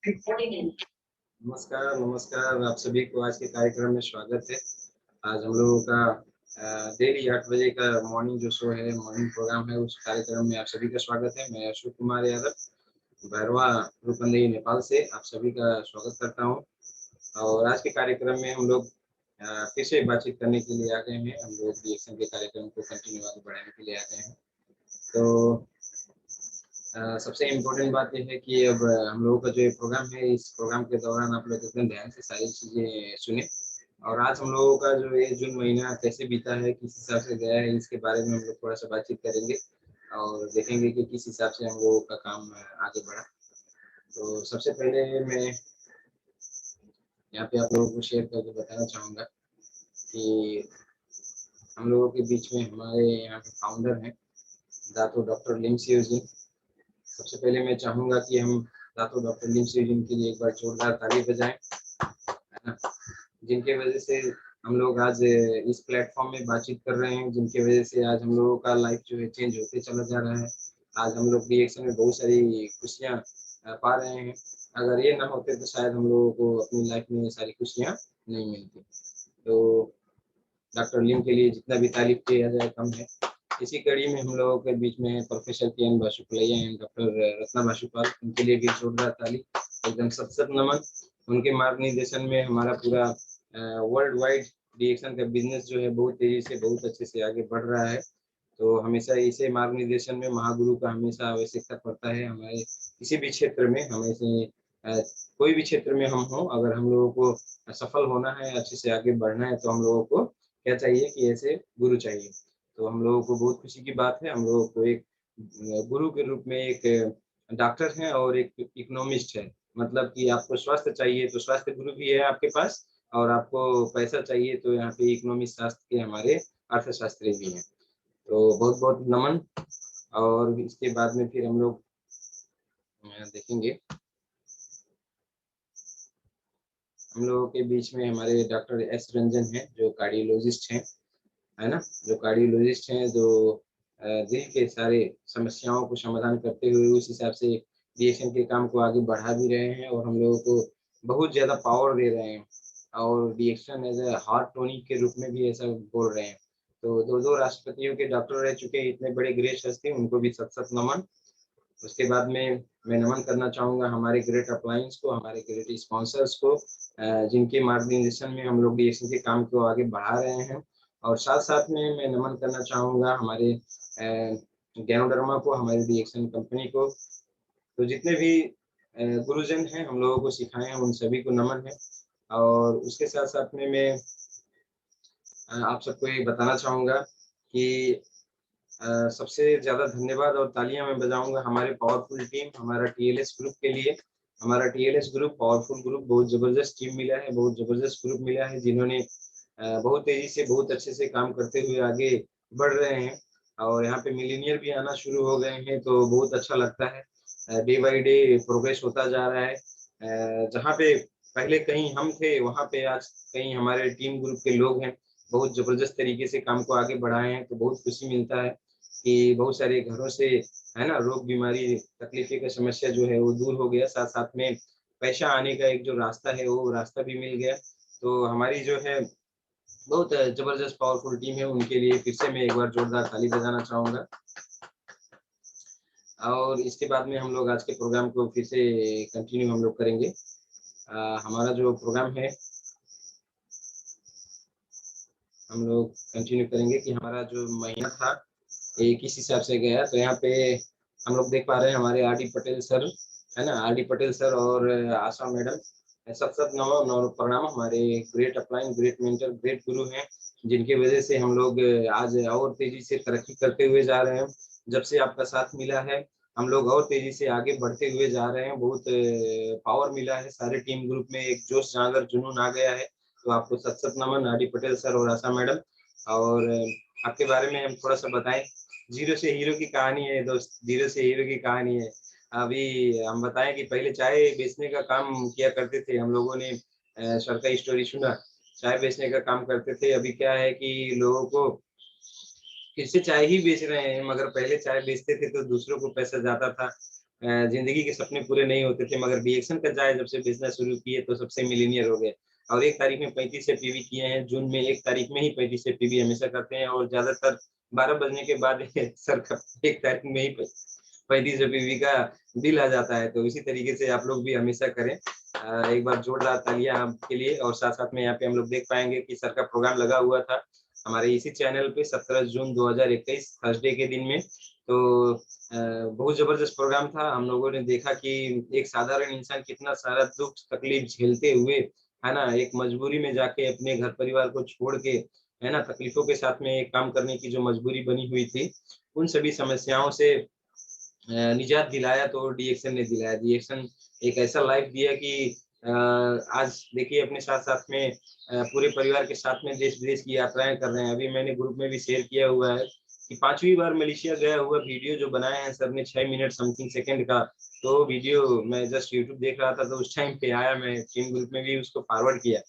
नमस्कार, नमस्कार। आप सभी को आज के कार्यक्रम में स्वागत है। आज हम लोगों का डेली 8 बजे का मॉर्निंग जो शो है, मॉर्निंग प्रोग्राम है, उस कार्यक्रम में आप सभी का स्वागत है। मैं अशोक कुमार यादव, भैरवा रूपंदेही नेपाल से आप सभी का स्वागत करता हूँ। और आज के कार्यक्रम में हम लोग फिर से बातचीत करने के लिए आ गए हैं। हम लोग रिएक्शन के कार्यक्रम को कंटिन्यू आगे बढ़ाने के लिए आ गए हैं। तो सबसे इम्पोर्टेंट बात ये है कि अब हम लोगों का जो ये प्रोग्राम है, इस प्रोग्राम के दौरान आप लोग एकदम ध्यान से सारी चीज़ें सुने। और आज हम लोगों का जो ये जून महीना कैसे बीता है, किस हिसाब से गया है, इसके बारे में हम लोग थोड़ा सा बातचीत करेंगे और देखेंगे कि किस हिसाब से हम लोगों का काम आगे बढ़ा। तो सबसे पहले मैं यहाँ पे आप लोगों को शेयर करके बताना चाहूँगा कि हम लोगों के बीच में हमारे यहाँ के फाउंडर हैं दातो डॉक्टर लिंगसियो जी। सबसे पहले मैं चाहूँगा कि हम दातो डॉक्टर लिंगसियो जी के लिए एक बार जोरदार ताली बजाएं, है ना? जिनके वजह से हम लोग आज इस प्लेटफॉर्म में बातचीत कर रहे हैं, जिनकी वजह से आज हम लोगों का लाइफ जो है चेंज होते चला जा रहा है। आज हम लोग रिएक्शन में बहुत सारी खुशियाँ पा रहे हैं। अगर ये ना होते तो शायद हम लोगों को अपनी लाइफ में ये सारी खुशियाँ नहीं मिलती। तो डॉक्टर लिम के लिए जितना भी तारीफ किया जाए कम है। इसी कड़ी में हम लोगों के बीच में प्रोफेसर के एन बासुपलैया एंड डॉक्टर रत्ना बासुपाल, उनके लिए भी जोरदार ताली, एकदम सत सत नमन। उनके मार्गदर्शन में हमारा पूरा वर्ल्ड वाइड रिएक्शन का बिजनेस जो है बहुत तेजी से बहुत अच्छे से आगे बढ़ रहा है। तो हमेशा इसे मार्गदर्शन में महागुरु का हमेशा आवश्यकता पड़ता है हमारे किसी भी क्षेत्र में। हमें कोई भी क्षेत्र में हम हो, अगर हम लोगों को सफल होना है, अच्छे से आगे बढ़ना है, तो हम लोगों को क्या चाहिए कि ऐसे गुरु चाहिए। तो हम लोगों को बहुत खुशी की बात है, हम लोगों को एक गुरु के रूप में एक डॉक्टर हैं और एक इकोनॉमिस्ट है। मतलब कि आपको स्वास्थ्य चाहिए तो स्वास्थ्य गुरु भी है आपके पास, और आपको पैसा चाहिए तो यहाँ पे इकोनॉमिक्स शास्त्र के हमारे अर्थशास्त्री भी हैं। तो बहुत-बहुत नमन। और इसके बाद में फिर हम लोग देखेंगे, हम लोगों के बीच में हमारे डॉक्टर एस रंजन हैं जो कार्डियोलॉजिस्ट हैं, है ना? जो कार्डियोलॉजिस्ट हैं, जो दिल के सारे समस्याओं को समाधान करते हुए उस हिसाब से रिएक्शन के काम को आगे बढ़ा भी रहे हैं और हम लोगों को बहुत ज़्यादा पावर दे रहे हैं। और reaction as a heart tonic के रूप में भी ऐसा बोल रहे हैं। तो 2-2 राष्ट्रपतियों के डॉक्टर रह चुके इतने बड़े ग्रेट हस्ती, उनको भी सत-सत नमन। उसके बाद में मैं नमन करना चाहूँगा हमारे ग्रेट अपलायंस को, हमारे ग्रेट स्पॉन्सर्स को, जिनके मार्गदर्शन में हम लोग रिएक्शन के काम को आगे बढ़ा रहे हैं। और साथ-साथ में मैं नमन करना चाहूँगा हमारे ज्ञानोडर्मा को, हमारी रिएक्शन कंपनी को। तो जितने भी गुरुजन हैं, हम लोगों को सिखाए हैं, उन सभी को नमन है। और उसके साथ-साथ में मैं आप सबको ये बताना चाहूँगा कि सबसे ज़्यादा धन्यवाद और तालियाँ मैं बजाऊँगा हमारे पावरफुल टीम, हमारा टीएलएस ग्रुप के लिए। हमारा टीएलएस ग्रुप पावरफुल ग्रुप, बहुत ज़बरदस्त टीम मिला है, बहुत ज़बरदस्त ग्रुप मिला है, जिन्होंने बहुत तेज़ी से बहुत अच्छे से काम करते हुए आगे बढ़ रहे हैं। और यहाँ पे मिलीनियर भी आना शुरू हो गए हैं, तो बहुत अच्छा लगता है। डे बाय डे प्रोग्रेस होता जा रहा है। जहाँ पे पहले कहीं हम थे, वहाँ पे आज कहीं हमारे टीम ग्रुप के लोग हैं। बहुत ज़बरदस्त तरीके से काम को आगे बढ़ाए हैं, तो बहुत खुशी मिलता है कि बहुत सारे घरों से, है ना, रोग, बीमारी, तकलीफ़ें का समस्या जो है वो दूर हो गया। साथ-साथ में पैसा आने का एक जो रास्ता है, वो रास्ता भी मिल गया। तो हमारी जो है बहुत ज़बरदस्त पावरफुल टीम है, उनके लिए फिर से मैं एक बार जोरदार ताली बजाना चाहूँगा। और इसके बाद में हम लोग आज के प्रोग्राम को फिर से कंटिन्यू हम लोग करेंगे। हमारा जो प्रोग्राम है, हम लोग कंटिन्यू करेंगे कि हमारा जो महीना था, ये किस हिसाब से गया। तो यहाँ पे हम लोग देख पा रहे हैं हमारे आर डी पटेल सर, है ना? आर डी पटेल सर और आशा मैडम, सत-सत नमो नमो प्रणाम। हमारे great upline, great mentor, great गुरु हैं, जिनकी वजह से हम लोग आज और तेज़ी से तरक्की करते हुए जा रहे हैं। जब से आपका साथ मिला है, हम लोग और तेज़ी से आगे बढ़ते हुए जा रहे हैं। बहुत पावर मिला है, सारे टीम ग्रुप में एक जोश जागर जुनून आ गया है। तो आपको सत-सत नमन आर डी पटेल सर और आशा मैडम। और आपके बारे में हम थोड़ा-सा बताएँ। ज़ीरो से हीरो की कहानी है दोस्त, ज़ीरो से हीरो की कहानी है। अभी हम बताएँ कि पहले चाय बेचने का काम किया करते थे, हम लोगों ने सर का स्टोरी सुना, चाय बेचने का काम करते थे। अभी क्या है कि लोगों को फिर से चाय ही बेच रहे हैं, मगर पहले चाय बेचते थे तो दूसरों को पैसा जाता था। जिंदगी के सपने पूरे नहीं होते थे, मगर डीएक्शन का जाए जब से बिजनेस शुरू किए तो सबसे मिलीनियर हो गए। और 1 तारीख में 35 से पीवी किए हैं, जून में 1 तारीख में ही 35 से पीवी हमेशा करते हैं, और ज्यादातर 12 बजने के बाद सर का 1 तारीख में ही 35 पीवी का बिल आ जाता है। तो इसी तरीके से आप लोग भी हमेशा करें। एक बार जोरदार तालियां आपके लिए। और साथ साथ में यहाँ पे हम लोग देख पाएंगे कि सर का प्रोग्राम लगा हुआ था हमारे इसी चैनल पे 17 जून 2021 थर्सडे के दिन में। तो बहुत जबरदस्त प्रोग्राम था। हम लोगों ने देखा कि एक साधारण इंसान कितना सारा दुख तकलीफ झेलते हुए, है ना, एक मजबूरी में जाके अपने घर परिवार को छोड़ के, है ना, तकलीफों के साथ में एक काम करने की जो मजबूरी बनी हुई थी, उन सभी समस्याओं से निजात दिलाया तो डीएक्शन ने दिलाया। डीएक्शन एक ऐसा लाइफ दिया कि आज देखिए अपने साथ-साथ में पूरे परिवार के साथ में देश-विदेश की यात्राएँ कर रहे हैं। अभी मैंने ग्रुप में भी शेयर किया हुआ है कि 5वीं बार मलेशिया गया हुआ वीडियो जो बनाया है सर ने 6 मिनट समथिंग सेकंड का, तो वीडियो मैं जस्ट यूट्यूब देख रहा था तो उस टाइम पे आया, मैं टीम ग्रुप में भी उसको फॉरवर्ड किया।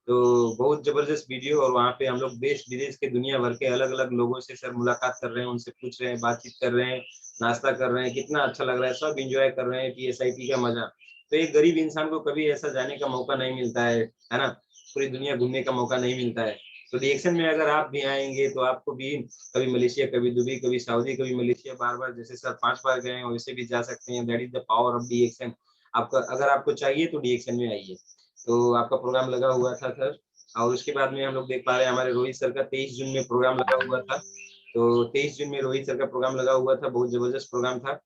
तो बहुत ज़बरदस्त वीडियो, और वहाँ पे हम लोग देश-विदेश के दुनिया भर के अलग-अलग लोगों से सर मुलाकात कर रहे हैं, उनसे पूछ रहे हैं, बातचीत कर रहे हैं, नाश्ता कर रहे हैं, कितना अच्छा लग रहा है, सब एन्जॉय कर रहे हैं पीएसआईपी का मज़ा। तो एक गरीब इंसान को कभी ऐसा जाने का मौका नहीं मिलता है ना? पूरी दुनिया घूमने का मौका नहीं मिलता है। तो रिएक्शन में अगर आप भी आएँगे तो आपको भी कभी मलेशिया, कभी दुबई, कभी सऊदी, कभी मलेशिया, बार-बार जैसे सर 5 बार गए हैं वैसे भी जा सकते हैं। That is the power of reaction. आपका अगर आपको चाहिए तो रिएक्शन में आइए। तो आपका प्रोग्राम लगा हुआ था सर, और उसके बाद में हम लोग देख पा रहे हैं हमारे रोहित सर का 23 जून में प्रोग्राम लगा हुआ था। तो 23 जून में रोहित सर का प्रोग्राम लगा हुआ था, बहुत ज़बरदस्त प्रोग्राम था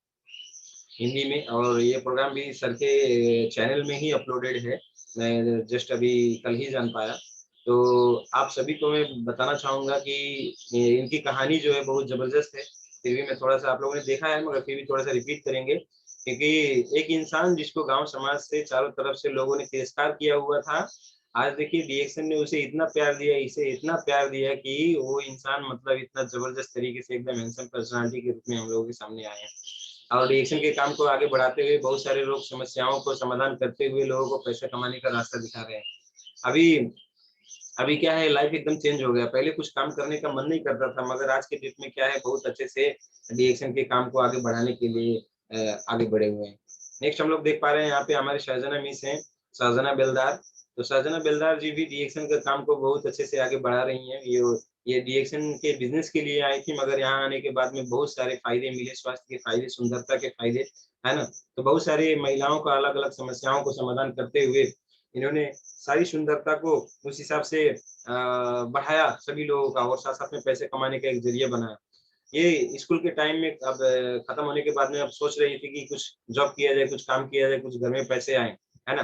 हिंदी में, और ये प्रोग्राम भी सर के चैनल में ही अपलोडेड है। मैं जस्ट अभी कल ही जान पाया। तो आप सभी को मैं बताना चाहूँगा कि इनकी कहानी जो है बहुत ज़बरदस्त है। फिर भी मैं थोड़ा-सा, आप लोगों ने देखा है मगर फिर भी थोड़ा-सा रिपीट करेंगे, क्योंकि एक इंसान जिसको गाँव समाज से चारों तरफ से लोगों ने तिरस्कार किया हुआ था, आज देखिए रिएक्शन ने उसे इतना प्यार दिया, इसे इतना प्यार दिया कि वो इंसान मतलब इतना ज़बरदस्त तरीके से एकदम हैंडसम पर्सनैलिटी के रूप में हम लोगों के सामने आए हैं। और रिएक्शन के काम को आगे बढ़ाते हुए बहुत सारे लोग समस्याओं को समाधान करते हुए लोगों को पैसा कमाने का रास्ता दिखा रहे हैं। अभी अभी क्या है, लाइफ एकदम चेंज हो गया। पहले कुछ काम करने का मन नहीं करता था, मगर आज के डेट में क्या है, बहुत अच्छे से रिएक्शन के काम को आगे बढ़ाने के लिए आगे बढ़े हुए हैं। नेक्स्ट हम लोग देख पा रहे हैं यहाँ पे हमारे शाहज़ाना मिस हैं, शाहज़ाना बेलदार। तो शाहज़ाना बेलदार जी भी रिएक्शन के काम को बहुत अच्छे से आगे बढ़ा रही हैं। ये रिएक्शन के बिज़नेस के लिए आई थी, मगर यहाँ आने के बाद में बहुत सारे फ़ायदे मिले, स्वास्थ्य के फ़ायदे, सुंदरता के फ़ायदे, है ना? तो बहुत सारी महिलाओं का अलग-अलग समस्याओं को समाधान करते हुए इन्होंने सारी सुंदरता को उस हिसाब से बढ़ाया सभी लोगों का, और साथ-साथ में पैसे कमाने का एक ज़रिया बनाया। ये स्कूल के टाइम में अब खत्म होने के बाद में अब सोच रही थी कि कुछ जॉब किया जाए, कुछ काम किया जाए, कुछ घर में पैसे आएँ, है ना?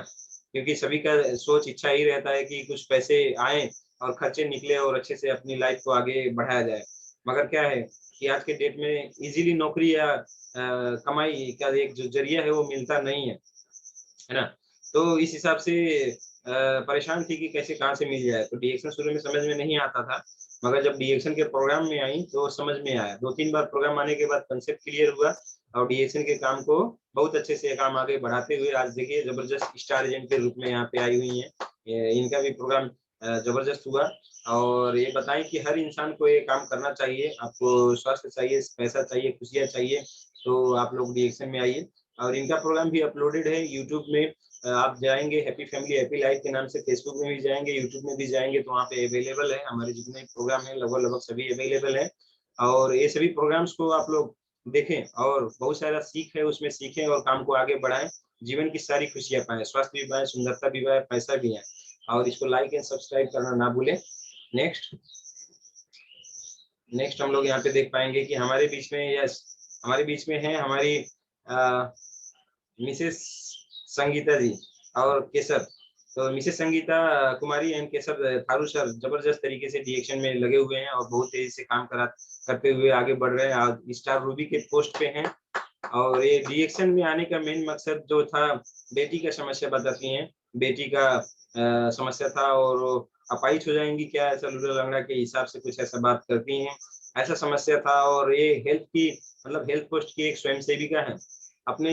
क्योंकि सभी का सोच इच्छा यही रहता है कि कुछ पैसे आएँ और खर्चे निकले और अच्छे से अपनी लाइफ को आगे बढ़ाया जाए। मगर क्या है कि आज के डेट में ईज़िली नौकरी या कमाई का एक जो ज़रिया है वो मिलता नहीं है ना? तो इस हिसाब से परेशान थी कि कैसे कहाँ से मिल जाए, तो डीएक्शन शुरू में समझ में नहीं आता था, मगर जब डीएक्शन के प्रोग्राम में आई तो समझ में आया। 2-3 बार प्रोग्राम आने के बाद कांसेप्ट क्लियर हुआ, और डीएक्शन के काम को बहुत अच्छे से काम आगे बढ़ाते हुए आज देखिए ज़बरदस्त स्टार एजेंट के रूप में यहाँ पे आई हुई हैं। इनका भी प्रोग्राम ज़बरदस्त हुआ, और ये बताएँ कि हर इंसान को ये काम करना चाहिए। आपको स्वास्थ्य चाहिए, पैसा चाहिए, खुशियाँ चाहिए, तो आप लोग डीएक्शन में आइए। और इनका प्रोग्राम भी अपलोडेड है यूट्यूब में। आप जाएँगे हैप्पी फैमिली हैप्पी लाइफ के नाम से, फेसबुक में भी जाएँगे, यूट्यूब में भी जाएँगे तो वहाँ पे अवेलेबल है। हमारे जितने प्रोग्राम हैं लगभग-लगभग सभी अवेलेबल हैं, और ये सभी प्रोग्राम्स को आप लोग देखें और बहुत सारा सीख है उसमें सीखें और काम को आगे बढ़ाएँ। जीवन की सारी खुशियाँ पाएँ, स्वास्थ्य भी पाएँ, सुंदरता भी पाएँ, पैसा भी आए, और इसको लाइक एंड सब्सक्राइब करना ना भूलें। नेक्स्ट नेक्स्ट हम लोग यहाँ पे देख पाएँगे कि हमारे बीच में, यस, हमारे बीच में है हमारी अ, मिसेस संगीता जी और केसर। तो Mrs Sangeeta Kumari and Kesar Tharu sir जबरदस्त तरीके से रिएक्शन में लगे हुए हैं और बहुत तेजी से काम करा करते हुए आगे बढ़ रहे हैं। आज स्टार रूबी के पोस्ट पे हैं, और ये रिएक्शन में आने का मेन मकसद जो था, बेटी का समस्या बताती हैं। बेटी का समस्या था, और वो अपाहिज हो जाएँगी क्या, ऐसा लूला-लंगड़ा के हिसाब से कुछ ऐसा बात करती हैं। ऐसा समस्या था, और ये हेल्थ की, मतलब हेल्थ पोस्ट की एक स्वयंसेविका हैं। अपने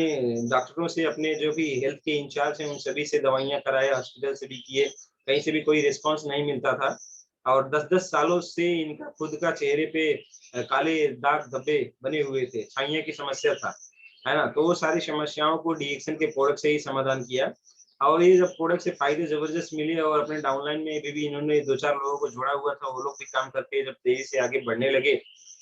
डॉक्टरों से, अपने जो भी हेल्थ के इंचार्ज हैं, उन सभी से दवाइयाँ कराए, हॉस्पिटल से भी किए, कहीं से भी कोई रिस्पॉन्स नहीं मिलता था। और 10-10 सालों से इनका खुद का चेहरे पे काले दाग धब्बे बने हुए थे, छाइयों की समस्या था, है ना। तो वो सारी समस्याओं को डीएक्शन के प्रोडक्ट से ही समाधान किया, और ये जब प्रोडक्ट से फायदे जबरदस्त मिले और अपने डाउनलाइन में भी इन्होंने 2-4 लोगों को जोड़ा हुआ था, वो लोग भी काम करके जब तेजी से आगे बढ़ने लगे,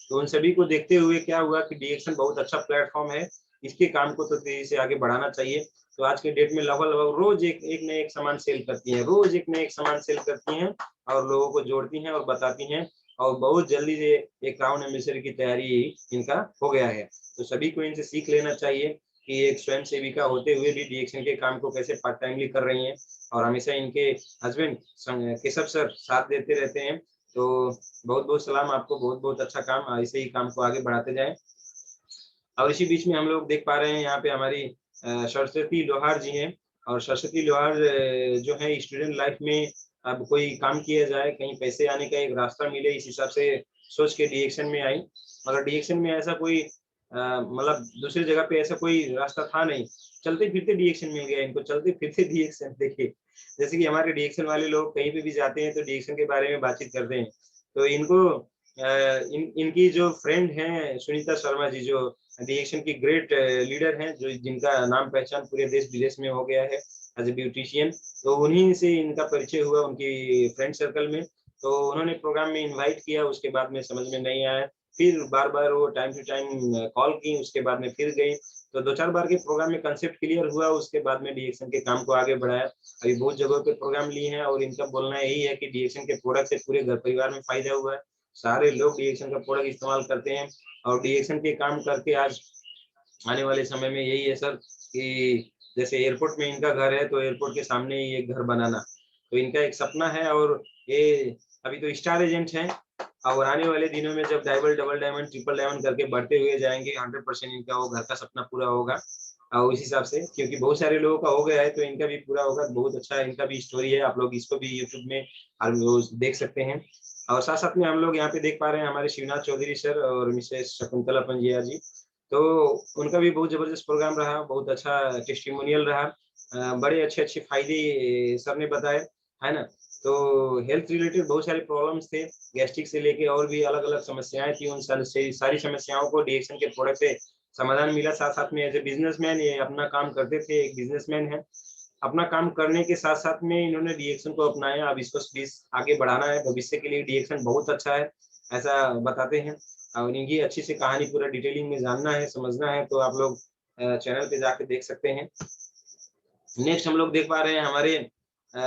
तो उन सभी को देखते हुए क्या हुआ कि डीएक्शन बहुत अच्छा प्लेटफॉर्म है, इसके काम को तो तेजी से आगे बढ़ाना चाहिए। तो आज के डेट में लगभग रोज एक एक नए एक सामान सेल करती हैं, रोज एक नए एक सामान सेल करती हैं और लोगों को जोड़ती हैं और बताती हैं, और बहुत जल्दी से एक क्राउन एम्बेसडर की तैयारी इनका हो गया है। तो सभी को इनसे सीख लेना चाहिए कि एक स्वयं सेविका होते हुए भी डीएक्शन के काम को कैसे पार्ट टाइमली कर रही हैं, और हमेशा इनके हस्बैंड केशव सर साथ देते रहते हैं। तो बहुत बहुत सलाम आपको, बहुत बहुत अच्छा काम, ऐसे ही काम को आगे बढ़ाते जाएं। और इसी बीच में हम लोग देख पा रहे हैं यहाँ पे हमारी सरस्वती लोहार जी हैं, और सरस्वती लोहार जो है स्टूडेंट लाइफ में अब कोई काम किया जाए, कहीं पैसे आने का एक रास्ता मिले, इस हिसाब से सोच के डीएक्शन में आई। मगर डीएक्शन में ऐसा कोई मतलब दूसरी जगह पे ऐसा कोई रास्ता था नहीं, चलते फिरते डीएक्शन में गया इनको, चलते फिरते डीएक्शन। देखिए जैसे कि हमारे डीएक्शन वाले लोग कहीं पे भी जाते हैं तो डीएक्शन के बारे में बातचीत करते हैं, तो इनको इनकी जो फ्रेंड हैं सुनीता शर्मा जी, जो डीएक्शन की ग्रेट लीडर हैं, जो जिनका नाम पहचान पूरे देश विदेश में हो गया है एज ए ब्यूटिशियन, तो उन्हीं से इनका परिचय हुआ उनकी फ्रेंड सर्कल में। तो उन्होंने प्रोग्राम में इनवाइट किया, उसके बाद में समझ में नहीं आया, फिर बार बार वो टाइम टू टाइम कॉल की, उसके बाद में फिर गई, तो 2-4 बार के प्रोग्राम में कंसेप्ट क्लियर हुआ, उसके बाद में डीएक्शन के काम को आगे बढ़ाया। अभी बहुत जगहों पे प्रोग्राम लिए हैं और इनका बोलना यही है कि डीएक्शन के प्रोडक्ट से पूरे घर परिवार में फायदा हुआ है, सारे लोग डीएक्शन का प्रोडक्ट इस्तेमाल करते हैं, और डीएक्शन के काम करके आज आने वाले समय में यही है सर कि जैसे एयरपोर्ट में इनका घर है, तो एयरपोर्ट के सामने ही एक घर बनाना, तो इनका एक सपना है। और ये अभी तो स्टार एजेंट हैं, और आने वाले दिनों में जब डबल डायमंड ट्रिपल डायमंड करके बढ़ते हुए जाएंगे, 100% इनका वो घर का सपना पूरा होगा। और उस हिसाब से क्योंकि बहुत सारे लोगों का हो गया है, तो इनका भी पूरा होगा। बहुत अच्छा इनका भी स्टोरी है, आप लोग इसको भी यूट्यूब में देख सकते हैं। और साथ साथ में हम लोग यहाँ पे देख पा रहे हैं हमारे शिवनाथ चौधरी सर और मिसेस शकुंतला पंजिया जी, तो उनका भी बहुत जबरदस्त प्रोग्राम रहा, बहुत अच्छा टेस्टिमोनियल रहा, बड़े अच्छे अच्छे फायदे सर ने बताए, है ना। तो हेल्थ रिलेटेड बहुत सारे प्रॉब्लम्स थे, गैस्ट्रिक से लेके और भी अलग अलग समस्याएं थी, उन सारी समस्याओं को डीएक्शन के प्रोडक्ट से समाधान मिला। साथ साथ में एज ए बिजनेसमैन ये अपना काम करते थे, एक बिजनेसमैन है, अपना काम करने के साथ साथ में इन्होंने डीएक्शन को अपनाया। अब इसको आगे बढ़ाना है, भविष्य के लिए डीएक्शन बहुत अच्छा है ऐसा बताते हैं। और इनकी अच्छी से कहानी पूरा डिटेलिंग में जानना है, समझना है, तो आप लोग चैनल पे जाके देख सकते हैं। नेक्स्ट हम लोग देख पा रहे हैं हमारे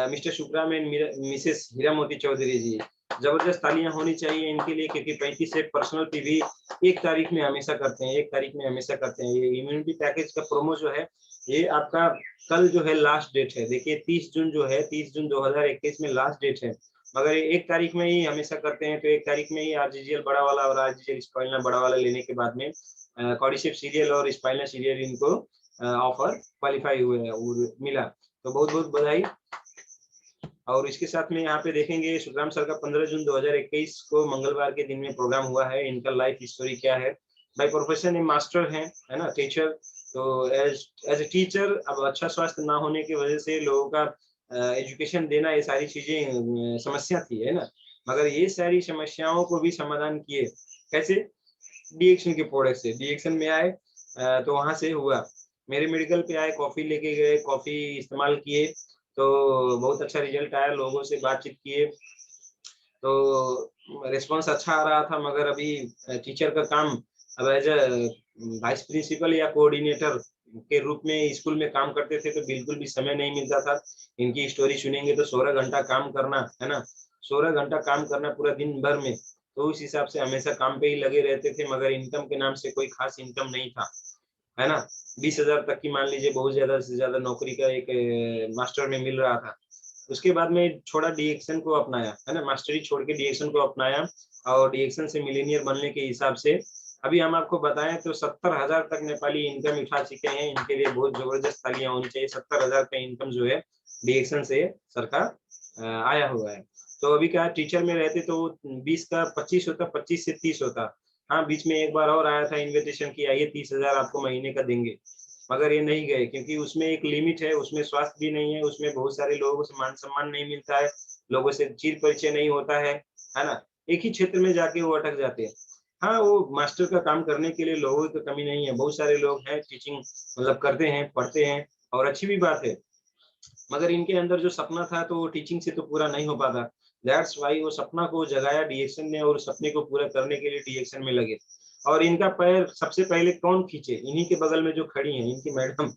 मिस्टर शुक्रा में मिसेस हीरामोती चौधरी जी, जबरदस्त तालियां होनी चाहिए इनके लिए, क्योंकि 35 से पर्सनल पीवी 1 तारीख में हमेशा करते हैं, 1 तारीख में हमेशा करते हैं। ये इम्यूनिटी पैकेज का प्रोमो जो है, ये आपका कल जो है लास्ट डेट है, देखिए 30 जून जो है, 30 जून 2021 में लास्ट डेट है, मगर ये 1 तारीख में ही हमेशा करते हैं। तो 1 तारीख में ही आरजीजीएल बड़ा वाला और आरजीजीएल स्पाइनल बड़ा वाला लेने के बाद में कॉर्डिसेप सीरियल और स्पाइनल सीरियल इनको ऑफर क्वालिफाई हुए हैं और मिला, तो बहुत बहुत बधाई। और इसके साथ में यहाँ पे देखेंगे सुखराम सर का 15 जून 2021 को मंगलवार के दिन में प्रोग्राम हुआ है। इनका लाइफ स्टोरी क्या है, बाय प्रोफेशन ये मास्टर हैं, है ना, टीचर। तो एज एज ए टीचर अब अच्छा स्वास्थ्य ना होने की वजह से लोगों का एजुकेशन देना, ये सारी चीजें समस्या थी, है ना, मगर ये सारी समस्याओं को भी समाधान किए कैसे, डीएक्शन के प्रोडक्ट से। डीएक्शन में आए तो वहां से हुआ, मेरे मेडिकल पे आए, कॉफी लेके गए, कॉफी इस्तेमाल किए, तो बहुत अच्छा रिजल्ट आया, लोगों से बातचीत किए, तो रिस्पांस अच्छा आ रहा था। मगर अभी टीचर का काम अब एज अ वाइस प्रिंसिपल या कोऑर्डिनेटर के रूप में स्कूल में काम करते थे, तो बिल्कुल भी समय नहीं मिलता था। इनकी स्टोरी सुनेंगे तो 16 घंटा काम करना, है ना, 16 घंटा काम करना पूरा दिन भर में, तो उस हिसाब से हमेशा काम पे ही लगे रहते थे, मगर इनकम के नाम से कोई खास इनकम नहीं था, है ना। 20,000 तक की मान लीजिए बहुत ज्यादा से ज्यादा नौकरी का एक मास्टर में मिल रहा था। उसके बाद में छोड़ा, डीएक्शन को अपनाया, है ना, मास्टरी छोड़ के डीएक्शन को अपनाया, और डीएक्शन से मिलीनियर बनने के हिसाब से अभी हम आपको बताएं तो 70,000 तक नेपाली इनकम उठा चुके हैं। इनके लिए बहुत जबरदस्त तालियां होनी चाहिए। 70,000 का इनकम जो है डीएक्शन से सरकार आया हुआ है। तो अभी क्या टीचर में रहते तो 20 का 25 होता, 25 से 30 होता। हाँ, बीच में एक बार और आया था इन्विटेशन की, आइए 30,000 आपको महीने का देंगे, मगर ये नहीं गए, क्योंकि उसमें एक लिमिट है, उसमें स्वास्थ्य भी नहीं है, उसमें बहुत सारे लोगों से मान सम्मान नहीं मिलता है, लोगों से चिर परिचय नहीं होता है ना, एक ही क्षेत्र में जाके वो अटक जाते हैं। हाँ, वो मास्टर का काम करने के लिए लोगों की कमी नहीं है, बहुत सारे लोग हैं टीचिंग मतलब करते हैं, पढ़ते हैं और अच्छी भी बात है। मगर इनके अंदर जो सपना था तो वो टीचिंग से तो पूरा नहीं हो पाता। दैट्स व्हाई वो सपना को जगाया डीएक्शन ने और सपने को पूरा करने के लिए डीएक्शन में लगे। और इनका पैर सबसे पहले कौन खींचे? इन्हीं के बगल में जो खड़ी हैं, इनकी मैडम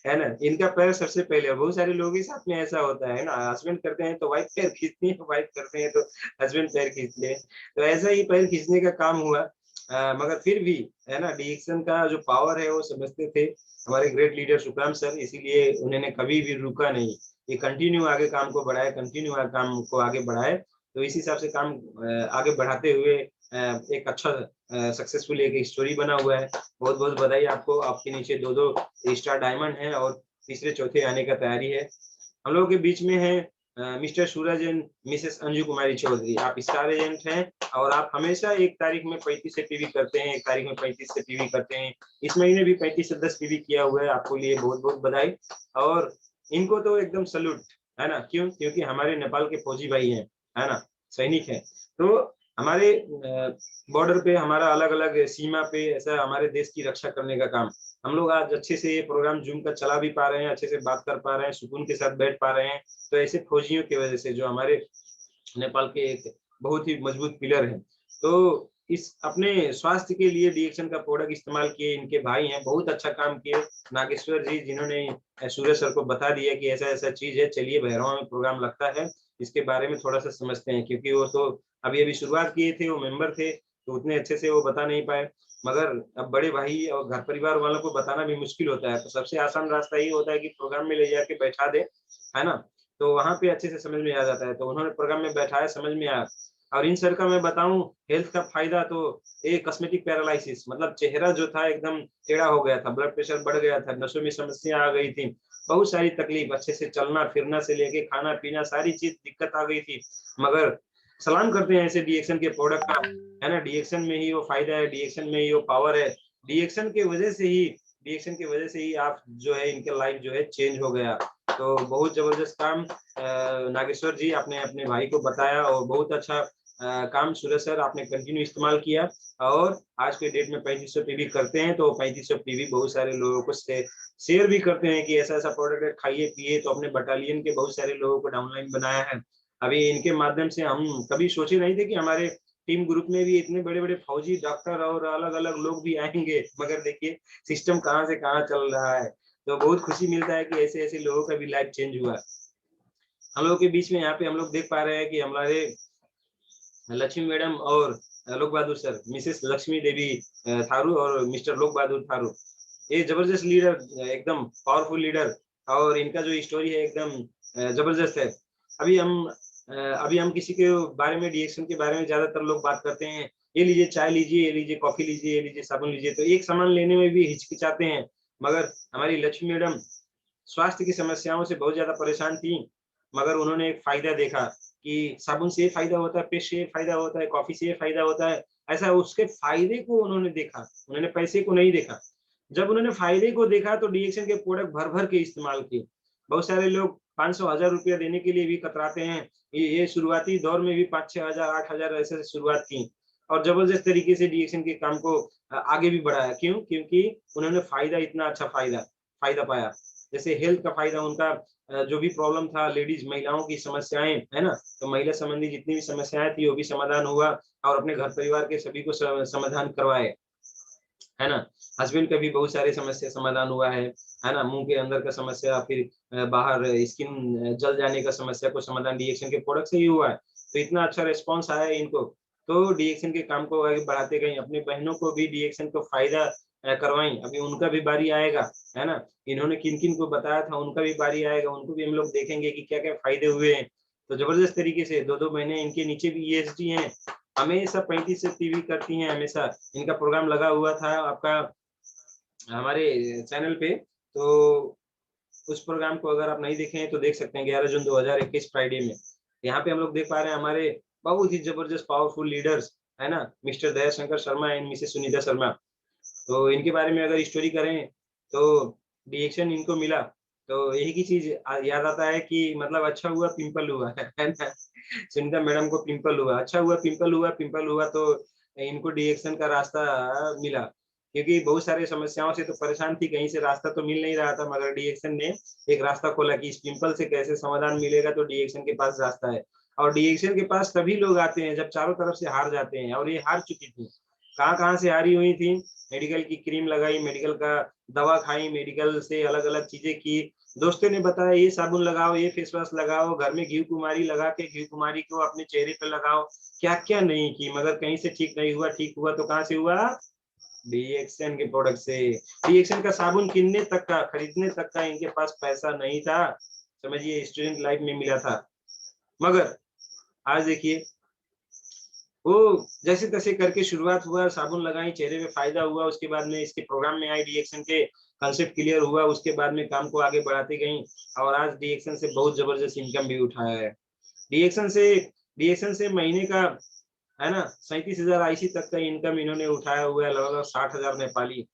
है ना? इनका पैर सबसे पहले बहुत सारे लोगों के साथ में ऐसा होता है ना, हस्बैंड करते हैं तो वाइफ पैर खींचती है, वाइफ करते हैं तो हस्बैंड पैर खींचते हैं। तो ऐसा ही पैर खींचने का काम हुआ। मगर फिर भी है ना डीएक्शन का जो पावर है वो समझते थे हमारे ग्रेट लीडर सुखराम सर, इसीलिए उन्होंने कभी भी रुका नहीं। ये कंटिन्यू आगे काम को बढ़ाए, कंटिन्यू काम को आगे बढ़ाए। तो इस हिसाब से काम आगे बढ़ाते हुए एक अच्छा सक्सेसफुल एक स्टोरी बना हुआ है। बहुत-बहुत बधाई आपको, आपके नीचे 2-2 स्टार डायमंड है और तीसरे चौथे आने का तैयारी है। हम लोगों के बीच में है Mr Suraj and Mrs Anju Kumari Chaudhary. आप स्टार एजेंट हैं और आप हमेशा 1 तारीख में 35 से पीवी करते हैं, 1 तारीख में 35 से पीवी करते हैं। इस महीने भी 35 से 10 पीवी किया हुआ है, आपको लिए बहुत-बहुत बधाई। और इनको तो एकदम सैल्यूट, है ना? क्यों? क्योंकि हमारे नेपाल के फौजी भाई हैं, है ना? सैनिक हैं। तो हमारे बॉर्डर पे हमारा अलग-अलग सीमा पे ऐसा हमारे देश की रक्षा करने का काम हम लोग आज अच्छे से ये प्रोग्राम जूम का चला भी पा रहे हैं, अच्छे से बात कर पा रहे हैं, सुकून के साथ बैठ पा रहे हैं। तो ऐसे फौजियों की वजह से जो हमारे नेपाल के एक बहुत ही मजबूत पिलर हैं। तो इस अपने स्वास्थ्य के लिए डीएक्शन का प्रोडक्ट इस्तेमाल किए, इनके भाई हैं, बहुत अच्छा काम किए। नागेश्वर जी जिन्होंने सूरज सर को बता दिया कि ऐसा-ऐसा चीज़ है, चलिए भैरवा में प्रोग्राम लगता है, इसके बारे में थोड़ा-सा समझते हैं क्योंकि वो तो अभी-अभी शुरुआत किए थे, वो मेंबर थे, तो उतने अच्छे से वो बता नहीं पाए। मगर अब बड़े भाई और घर परिवार वालों को बताना भी मुश्किल होता है, तो सबसे आसान रास्ता ये होता है कि प्रोग्राम में ले जाके बैठा दें, है ना? तो वहाँ पे अच्छे से समझ में आ जाता है। तो उन्होंने प्रोग्राम में बैठाया, समझ में आया। और इन सर का मैं बताऊँ हेल्थ का फ़ायदा तो एक कॉस्मेटिक पैरालाइसिस मतलब चेहरा जो था एकदम टेढ़ा हो गया था, ब्लड प्रेशर बढ़ गया था, नसों में समस्या आ गई थी। बहुत सारी तकलीफ अच्छे से चलना-फिरना से लेके खाना-पीना सारी चीज़ दिक्कत आ गई थी। मगर सलाम करते हैं ऐसे डीएक्शन के प्रोडक्ट का, है ना? डीएक्शन में ही वो फ़ायदा है, डीएक्शन में ही वो पावर है। डीएक्शन की वज़ह से ही डीएक्शन की वज़ह से ही आप जो है इनके लाइफ़ जो है चेंज हो गया। तो बहुत ज़बरदस्त काम नागेश्वर जी आपने अपने भाई को बताया और बहुत अच्छा काम सूरज सर आपने कंटिन्यू इस्तेमाल किया और आज के डेट में 3500 पीवी करते हैं तो 3500 पीवी बहुत सारे लोगों को शेयर भी करते हैं कि ऐसा-ऐसा प्रोडक्ट है खाइए पिए तो अपने बटालियन के बहुत सारे लोगों को डाउनलाइन बनाया है। अभी इनके माध्यम से हम कभी सोचे नहीं थे कि हमारे टीम ग्रुप में भी इतने बड़े-बड़े फौजी, डॉक्टर और अलग-अलग लोग भी आएँगे। मगर देखिए सिस्टम कहाँ से कहाँ चल रहा है। तो बहुत खुशी मिलता है कि ऐसे-ऐसे लोगों का भी लाइफ चेंज हुआ। हम लोगों के बीच में यहाँ पे हम लोग देख पा रहे हैं कि हमारे लक्ष्मी मैडम और लोक बहादुर सर, मिसेस लक्ष्मी देवी थारू और मिस्टर लोक बहादुर थारू। ये ज़बरदस्त लीडर एकदम पावरफुल लीडर और इनका जो स्टोरी है एकदम ज़बरदस्त है। अभी हम अभी हम किसी के बारे में डीएक्शन के बारे में ज़्यादातर लोग बात करते हैं, ये लीजिए चाय लीजिए, ये लीजिए कॉफ़ी लीजिए, ये लीजिए साबुन लीजिए, तो एक सामान लेने में भी हिचकिचाते हैं। मगर हमारी लक्ष्मी मैडम स्वास्थ्य की समस्याओं से बहुत ज़्यादा परेशान थीं, मगर उन्होंने एक फ़ायदा देखा कि साबुन से ये फ़ायदा होता है, पेस्ट से ये फ़ायदा होता है, कॉफ़ी से ये फ़ायदा होता है। ऐसा उसके फ़ायदे को उन्होंने देखा, उन्होंने पैसे को नहीं देखा। जब उन्होंने फ़ायदे को देखा तो डीएक्शन के प्रोडक्ट भर-भर के इस्तेमाल किए। बहुत सारे लोग 500 हज़ार रुपया देने के लिए भी कतराते हैं। ये शुरुआती दौर में भी 5-6 हज़ार, 8 हज़ार ऐसे शुरुआत की और ज़बरदस्त तरीके से डीएक्शन के काम को आगे भी बढ़ाया। क्यों? क्योंकि उन्होंने फ़ायदा इतना अच्छा फ़ायदा पाया। जैसे हेल्थ का फ़ायदा उनका जो भी प्रॉब्लम था लेडीज़ महिलाओं की समस्याएँ, है ना? तो महिला संबंधी जितनी भी समस्याएँ थी वो भी समाधान हुआ और अपने घर परिवार के सभी को समाधान करवाए। है ना? हस्बैंड का भी बहुत सारी समस्या समाधान हुआ है ना? मुँह के अंदर का समस्या फिर बाहर स्किन जल जाने का समस्या को समाधान डीएक्शन के प्रोडक्ट से ही हुआ है। तो इतना अच्छा रिस्पॉन्स आया है इनको, तो डीएक्शन के काम को आगे बढ़ाते गई, अपनी बहनों को भी डीएक्शन को फ़ायदा करवाईं, अभी उनका भी बारी आएगा, है ना? इन्होंने किन-किन को बताया था, उनका भी बारी आएगा, उनको भी हम लोग देखेंगे कि क्या-क्या फ़ायदे हुए हैं। तो ज़बरदस्त तरीके से 2-2 महीने इनके नीचे भी ईएसडी हैं, हमेशा 35 से पीवी करती हैं हमेशा। इनका प्रोग्राम लगा हुआ था आपका हमारे चैनल पे, तो उस प्रोग्राम को अगर आप नहीं देखे हैं तो देख सकते हैं 11 जून 2021 फ्राइडे में। यहाँ पे हम लोग देख पा रहे हैं हमारे बहुत ही ज़बरदस्त पावरफुल लीडर्स, है ना? Mister Dayashankar Sharma and Mrs Sunita Sharma. तो इनके बारे में अगर स्टोरी करें तो रिएक्शन इनको मिला तो यही की चीज़ याद आता है कि मतलब अच्छा हुआ पिंपल हुआ है ना? सुनीता मैडम को पिंपल हुआ, अच्छा हुआ पिंपल हुआ तो इनको डीएक्शन का रास्ता मिला, क्योंकि बहुत सारी समस्याओं से तो परेशान थी, कहीं से रास्ता तो मिल नहीं रहा था, मगर डीएक्शन ने एक रास्ता खोला कि इस पिंपल से कैसे समाधान मिलेगा, तो डीएक्शन के पास रास्ता है। और डीएक्शन के पास तभी लोग आते हैं जब चारों तरफ से हार जाते हैं, और ये हार चुकी थी। कहाँ कहाँ से हारी हुई थी? मेडिकल की क्रीम लगाई, मेडिकल का दवा खाई, मेडिकल से अलग अलग चीजें की, दोस्तों ने बताया ये साबुन लगाओ, ये फेस वॉश लगाओ, घर में घी कुमारी लगा के घी कुमारी को अपने चेहरे पे लगाओ, क्या क्या नहीं की, मगर कहीं से ठीक नहीं हुआ। ठीक हुआ तो कहाँ से हुआ? डीएक्शन के प्रोडक्ट से। डीएक्शन का साबुन किनने तक का, खरीदने तक का इनके पास पैसा नहीं था, समझिए, स्टूडेंट लाइफ में मिला था। मगर आज देखिए, वो जैसे तैसे करके शुरुआत हुआ, साबुन लगाई, चेहरे में फायदा हुआ, उसके बाद में इसके प्रोग्राम में आई, डीएक्शन के कंसेप्ट क्लियर हुआ, उसके बाद में काम को आगे बढ़ाती गई, और आज डीएक्शन से बहुत जबरदस्त इनकम भी उठाया है। डीएक्शन से डीएक्शन से महीने का, है ना, 37,000 आईसी तक का इनकम इन्होंने उठाया हुआ है, लगभग 60,000 नेपाली,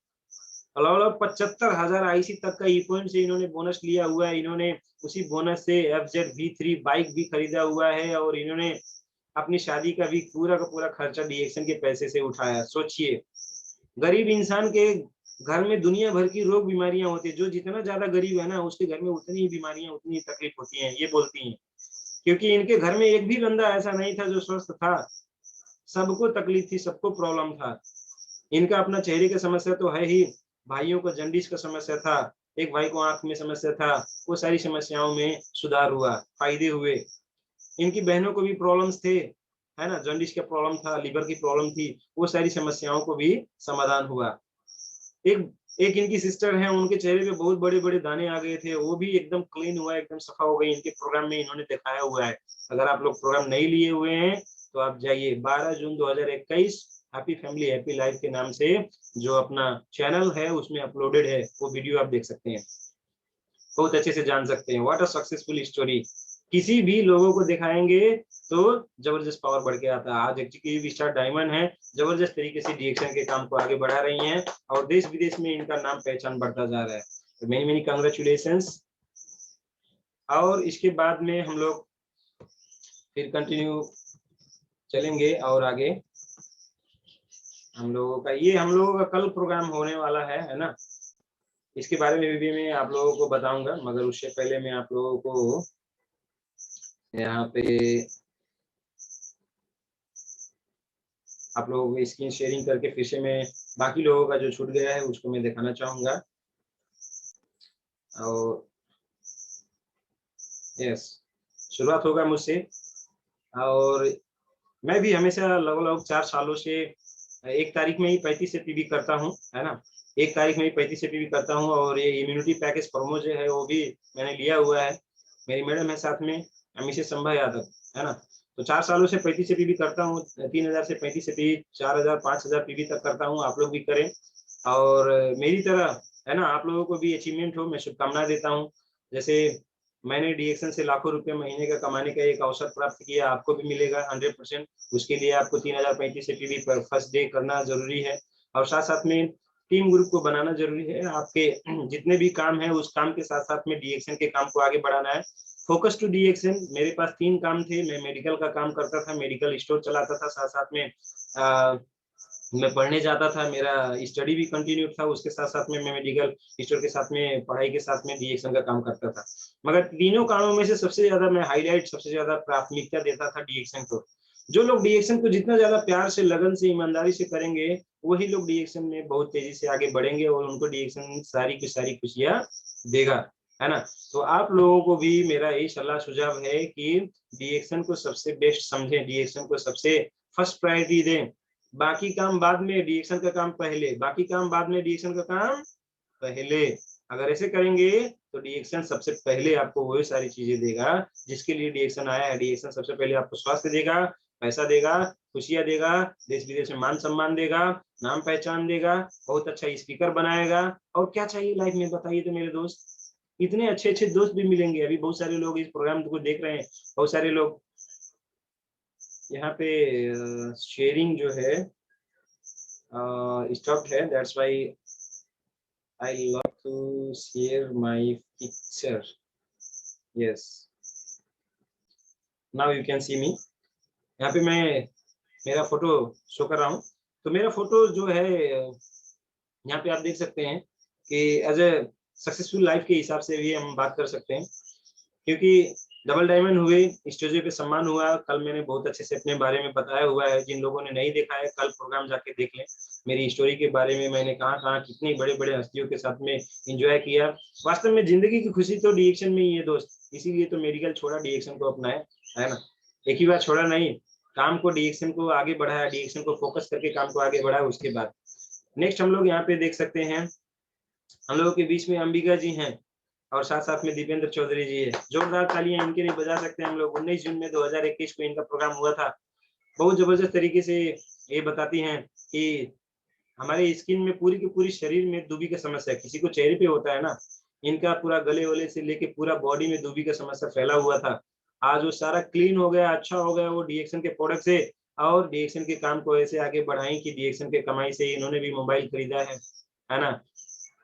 लगभग 75,000 आईसी तक का ई पॉइंट से इन्होंने बोनस लिया हुआ है। इन्होंने उसी बोनस से FZ V3 बाइक भी खरीदा हुआ है, और इन्होंने अपनी शादी का भी पूरा का पूरा खर्चा डीएक्शन के पैसे से उठाया। सोचिए, गरीब इंसान के घर में दुनिया भर की रोग बीमारियां होती है, जो जितना ज्यादा गरीब है ना, उसके घर में उतनी ही बीमारियां, उतनी ही तकलीफ होती हैं, ये बोलती हैं, क्योंकि इनके घर में एक भी बंदा ऐसा नहीं था जो स्वस्थ था, सबको तकलीफ थी, सबको प्रॉब्लम था। इनका अपना चेहरे की समस्या तो है ही, भाइयों को जंडिस का समस्या था, एक भाई को आंख में समस्या था, वो सारी समस्याओं में सुधार हुआ, फायदे हुए। इनकी बहनों को भी प्रॉब्लम्स थे, है ना, जॉन्डिस का प्रॉब्लम था, लीवर की प्रॉब्लम थी, वो सारी समस्याओं को भी समाधान हुआ। एक एक इनकी सिस्टर है, उनके चेहरे पे बहुत बड़े बड़े दाने आ गए थे, वो भी एकदम क्लीन हुआ, एकदम सफा हो गई, इनके प्रोग्राम में इन्होंने दिखाया हुआ है। अगर आप लोग प्रोग्राम नहीं लिए हुए हैं तो आप जाइए, 12 जून 2021 हैप्पी फैमिली हैप्पी लाइफ के नाम से जो अपना चैनल है उसमें अपलोडेड है, वो वीडियो आप देख सकते हैं, बहुत अच्छे से जान सकते हैं व्हाट अ सक्सेसफुल स्टोरी। किसी भी लोगों को दिखाएंगे तो जबरदस्त पावर बढ़ के आता है। आज एग्जीक्यूटिव स्टार डायमंड है, जबरदस्त तरीके से डीएक्शन के काम को आगे बढ़ा रही हैं, और देश विदेश में इनका नाम पहचान बढ़ता जा रहा है। Many many congratulations. और इसके बाद में हम लोग फिर कंटिन्यू चलेंगे, और आगे हम लोगों का हम लोगों का कल प्रोग्राम होने वाला है ना, इसके बारे में भी मैं आप लोगों को बताऊंगा, मगर उससे पहले मैं आप लोगों को यहाँ पे आप लोगों को स्क्रीन शेयरिंग करके फिर से मैं बाकी लोगों का जो छूट गया है उसको मैं दिखाना चाहूंगा। और यस, शुरुआत होगा मुझसे। और मैं भी हमेशा लगभग 4 सालों से 1 तारीख में ही 35 से पीवी करता हूँ, है ना, 1 तारीख में ही 35 से पीवी करता हूँ, और ये इम्यूनिटी पैकेज प्रोमो जो है वो भी मैंने लिया हुआ है। मेरी मैडम है साथ में, मिसेस संभा यादव, है ना। तो 4 सालों से 35 से पीवी करता हूँ, 3,000 से 35 से पीवी, 4,000 5,000 पीवी तक करता हूँ, आप लोग भी करें। और मेरी तरह, है ना, आप लोगों को भी अचीवमेंट हो, मैं शुभकामनाएं देता हूँ। जैसे मैंने डीएक्शन से लाखों रुपए महीने का कमाने का एक अवसर प्राप्त किया, आपको भी मिलेगा 100%। उसके लिए आपको 3,035 से पीवी पर फर्स्ट डे करना जरूरी है, और साथ साथ में टीम ग्रुप को बनाना जरूरी है। आपके जितने भी काम है उस काम के साथ साथ में डीएक्शन के काम को आगे बढ़ाना है। फोकस टू डीएक्शन, मेरे पास 3 काम थे। मैं मेडिकल का काम करता था, मेडिकल स्टोर चलाता था, साथ साथ में मैं पढ़ने जाता था, मेरा स्टडी भी कंटिन्यू था, उसके साथ साथ में मैं मेडिकल स्टोर के साथ में पढ़ाई के साथ में डीएक्शन का काम करता था। मगर तीनों कामों में से सबसे ज्यादा मैं हाईलाइट, सबसे ज्यादा प्राथमिकता देता था डीएक्शन को। जो लोग डीएक्शन को जितना ज्यादा प्यार से, लगन से, ईमानदारी से करेंगे, वही लोग डीएक्शन में बहुत तेजी से आगे बढ़ेंगे, और उनको डीएक्शन सारी की सारी खुशियां देगा, है ना। तो आप लोगों को भी मेरा यही सलाह सुझाव है कि डीएक्शन को सबसे बेस्ट समझें, डीएक्शन को सबसे फर्स्ट प्रायोरिटी दें। बाकी काम बाद में, डीएक्शन का काम पहले, बाकी काम बाद में, डीएक्शन का काम पहले। अगर ऐसे करेंगे तो डीएक्शन सबसे पहले आपको वही सारी चीजें देगा जिसके लिए डीएक्शन आया है। डीएक्शन सबसे पहले आपको स्वास्थ्य देगा, पैसा देगा, खुशियां देगा, देश विदेश में मान सम्मान देगा, नाम पहचान देगा, बहुत अच्छा स्पीकर बनाएगा। और क्या चाहिए लाइफ में, बताइए तो मेरे दोस्त। इतने अच्छे अच्छे दोस्त भी मिलेंगे, अभी बहुत सारे लोग इस प्रोग्राम को देख रहे हैं, बहुत सारे लोग यहाँ पे शेयरिंग जो है stopped है, that's why I love to share my picture. Yes, now you can see me. यहाँ पे मैं मेरा फोटो शो कर रहा हूँ। तो मेरा फोटो जो है यहाँ पे आप देख सकते हैं कि एज ए सक्सेसफुल लाइफ के हिसाब से भी हम बात कर सकते हैं, क्योंकि डबल डायमंड हुए, स्टेज पे सम्मान हुआ। कल मैंने बहुत अच्छे से अपने बारे में बताया हुआ है, जिन लोगों ने नहीं देखा है कल प्रोग्राम जाके देख लें। मेरी स्टोरी के बारे में मैंने कहाँ-कहाँ कितनी बड़े-बड़े हस्तियों के साथ में एंजॉय किया। वास्तव में ज़िंदगी की खुशी तो डीएक्शन में ही है दोस्त, इसीलिए तो मेडिकल छोड़ा, डीएक्शन को अपनाया, है ना? एक ही बार छोड़ा नहीं, काम को डीएक्शन को आगे बढ़ाया, डीएक्शन को फोकस करके काम को आगे बढ़ाया उसके बाद। नेक्स्ट हम लोग यहाँ पे देख सकते हैं, हम लोगों के बीच में अंबिका जी हैं और साथ-साथ में दीपेंद्र चौधरी जी है। जोरदार तालियाँ इनके लिए बजा सकते हैं हम लोग। 19 जून में 2021 को इनका प्रोग्राम हुआ था। बहुत ज़बरदस्त तरीके से ये बताती हैं कि हमारे स्किन में पूरी की पूरी शरीर में दूबी का समस्या है। किसी को चेहरे पे होता है ना, इनका पूरा गले-वले से लेके पूरा बॉडी में दूबी का समस्या फैला हुआ था। आज वो सारा क्लीन हो गया, अच्छा हो गया वो डीएक्शन के प्रोडक्ट से, और डीएक्शन के काम को ऐसे आगे बढ़ाएँ कि डीएक्शन के कमाई से इन्होंने भी मोबाइल खरीदा है ना?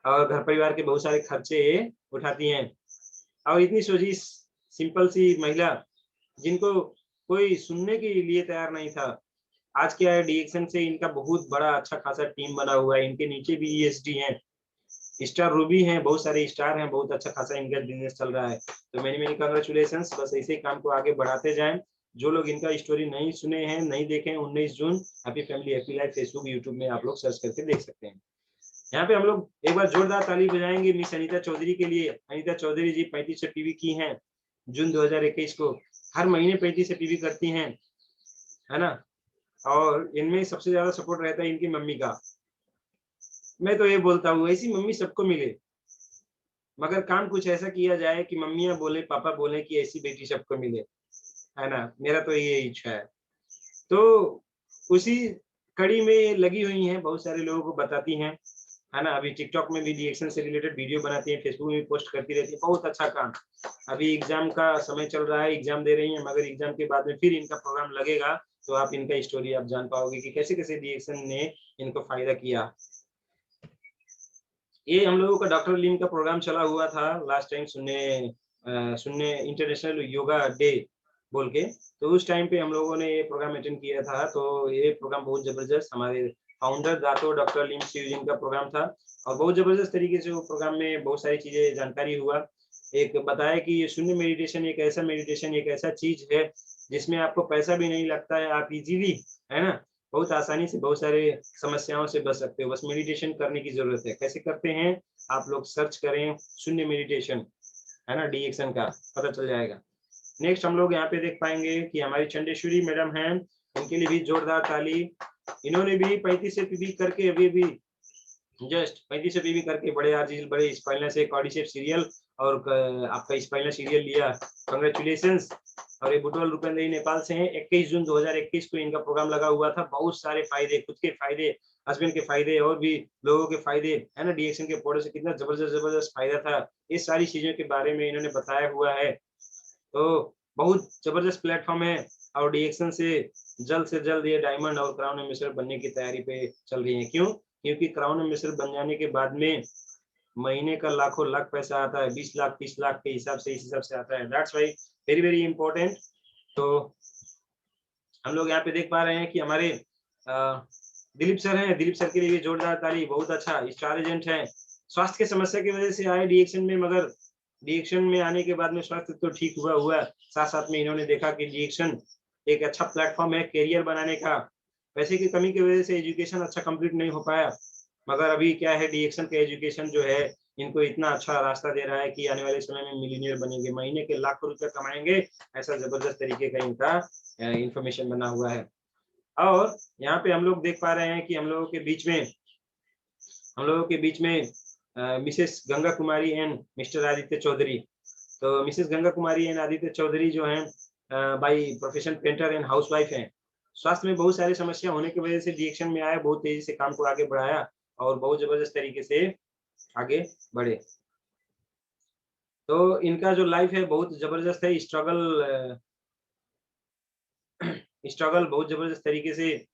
और घर परिवार के बहुत सारे खर्चे उठाती हैं। और इतनी सोझी सिंपल सी महिला, जिनको कोई सुनने के लिए तैयार नहीं था। आज क्या है, डीएक्शन से इनका बहुत बड़ा अच्छा खासा टीम बना हुआ है। इनके नीचे भी ईएसडी हैं, स्टार रूबी हैं, बहुत सारे स्टार हैं, बहुत अच्छा खासा इनका बिज़नेस चल रहा है। तो मेनी-मेनी कांग्रेचुलेशंस, बस ऐसे ही काम को आगे बढ़ाते जाएँ। जो लोग इनका स्टोरी नहीं सुने हैं, नहीं देखे हैं, 19 जून happy family happy life Facebook, YouTube में आप लोग सर्च करके देख सकते हैं। यहाँ पे हम लोग एक बार जोरदार ताली बजाएँगे मिस अनीता चौधरी के लिए। अनीता चौधरी जी 35 एपीवी की हैं, जून 2021 को। हर महीने 35 एपीवी करती हैं, है ना? और इनमें सबसे ज़्यादा सपोर्ट रहता है इनकी मम्मी का। मैं तो ये बोलता हूँ, ऐसी मम्मी सबको मिले, मगर काम कुछ ऐसा किया जाए कि मम्मियाँ बोले, पापा बोले कि ऐसी बेटी सबको मिले, है ना? मेरा तो ये इच्छा है। तो उसी कड़ी में लगी हुई हैं, बहुत सारे लोगों को बताती हैं, है ना? अभी टिकटॉक में भी रिएक्शन से रिलेटेड वीडियो बनाती हैं, फेसबुक में भी पोस्ट करती रहती है, बहुत अच्छा काम। अभी एग्ज़ाम का समय चल रहा है, एग्ज़ाम दे रही हैं, मगर एग्ज़ाम के बाद में फिर इनका प्रोग्राम लगेगा, तो आप इनका स्टोरी आप जान पाओगे कि कैसे-कैसे रिएक्शन ने इनको फ़ायदा किया। ये हम लोगों का डॉक्टर लीन का प्रोग्राम चला हुआ था लास्ट टाइम, सुनने इंटरनेशनल योगा डे बोल के, तो उस टाइम पे हम लोगों ने ये प्रोग्राम अटेंड किया था। तो ये प्रोग्राम बहुत ज़बरदस्त, हमारे फाउंडर दातो डॉक्टर लीन शिव जिन का प्रोग्राम था, और बहुत ज़बरदस्त तरीके से वो प्रोग्राम में बहुत सारी चीज़ें जानकारी हुआ। एक बताया कि ये शून्य मेडिटेशन एक ऐसा चीज़ है, जिसमें आपको पैसा भी नहीं लगता है, आप इज़िली, है ना? बहुत आसानी से बहुत सारे समस्याओं से बच सकते हो, बस मेडिटेशन करने की ज़रूरत है। कैसे करते हैं? आप लोग सर्च करें शून्य मेडिटेशन, है ना? डीएक्शन का पता चल जाएगा। नेक्स्ट हम लोग यहाँ पे देख पाएँगे कि हमारी चंडेश्वरी मैडम हैं, उनके लिए भी जोरदार ताली। इन्होंने भी 35 एपीवी करके अभी-अभी जस्ट 35 एपीवी करके बड़े आर्टिकल, बड़े स्पाइनल से कॉर्डिसेप सीरियल और आपका स्पाइनल सीरियल लिया। कांग्रेचुलेशंस। और ये बुटवल रूपेंद्र जी नेपाल से हैं। 21 जून 2021 को इनका प्रोग्राम लगा हुआ था। बहुत सारे फायदे, खुद के फायदे, हस्बैंड के फायदे और भी लोगों के फायदे, है ना? डीएक्शन के प्रोडक्ट से कितना जबरदस्त फायदा था, ये सारी चीजों के बारे में इन्होंने बताया हुआ है। तो बहुत जबरदस्त प्लेटफॉर्म है, और डीएक्शन से जल्द ये डायमंड और क्राउन एम्बेसडर बनने की तैयारी पे चल रही है। क्यों? क्योंकि क्राउन एम्बेसडर बन जाने के बाद में महीने का लाखों लाख पैसा आता है, 20 लाख 30 लाख के हिसाब से, इस हिसाब से आता है। That's why very very important. तो हम लोग यहाँ पे देख पा रहे हैं कि हमारे दिलीप सर हैं, दिलीप सर के लिए भी जोरदार ताली। बहुत अच्छा स्टार एजेंट हैं, स्वास्थ्य की समस्या की वजह से आए डीएक्शन में, मगर डीएक्शन में आने के बाद में स्वास्थ्य तो ठीक हुआ, साथ साथ में इन्होंने देखा कि डीएक्शन एक अच्छा प्लेटफॉर्म है करियर बनाने का। पैसे की कमी की वजह से एजुकेशन अच्छा कंप्लीट नहीं हो पाया, मगर अभी क्या है, डीएक्शन का एजुकेशन जो है इनको इतना अच्छा रास्ता दे रहा है कि आने वाले समय में मिलीनियर बनेंगे, महीने के लाखों रुपए कमाएंगे, ऐसा जबरदस्त तरीके का इनका इंफॉर्मेशन बना हुआ है। और यहाँ पे हम लोग देख पा रहे हैं कि हम लोगों के बीच में Mrs Ganga Kumari and Mr Aditya Chaudhary. तो मिसेस गंगा कुमारी एंड आदित्य चौधरी जो हैं, by profession painter and housewife हैं। स्वास्थ्य में बहुत सारी समस्या होने की वजह से डीएक्शन में आए, बहुत तेजी से काम को आगे बढ़ाया और बहुत जबरदस्त तरीके से आगे बढ़े। तो इनका जो लाइफ है बहुत जबरदस्त है, स्ट्रगल बहुत जबरदस्त तरीके से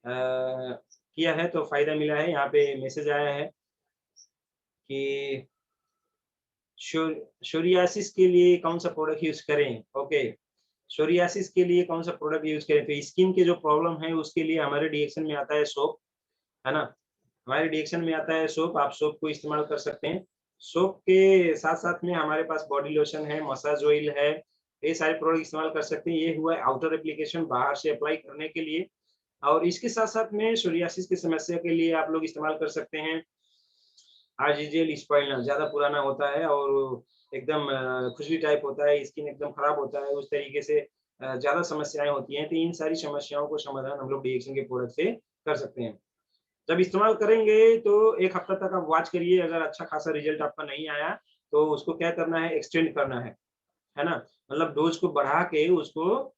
किया है, तो फायदा मिला है। यहाँ पे मैसेज आया है कि शो सोरियासिस के लिए कौन सा प्रोडक्ट यूज़ करें? ओके, सोरियासिस के लिए कौन सा प्रोडक्ट यूज करें, तो स्किन के जो प्रॉब्लम है उसके लिए हमारे डिएक्शन में आता है सोप, है ना। हमारे डिएक्शन में आता है सोप, आप सोप को इस्तेमाल कर सकते हैं। सोप के साथ साथ में हमारे पास बॉडी लोशन है, मसाज ऑयल है, ये सारे प्रोडक्ट इस्तेमाल कर सकते हैं। ये हुआ आउटर एप्लीकेशन, बाहर से अप्लाई करने के लिए। और इसके साथ साथ में सोरियासिस की समस्या के लिए आप लोग इस्तेमाल कर सकते हैं आरजीजेल स्पाइरल। ज्यादा पुराना होता है और एकदम खुजली टाइप होता है, स्किन एकदम खराब होता है, उस तरीके से ज्यादा समस्याएं होती हैं। तो इन सारी समस्याओं को समाधान हम लोग डिएक्शन के प्रोडक्ट से कर सकते हैं। जब इस्तेमाल करेंगे तो 1 हफ्ता तक आप वॉच करिए, अगर अच्छा खासा रिजल्ट आपका नहीं आया तो उसको क्या करना है, एक्सटेंड करना है ना। मतलब डोज को बढ़ा के उसको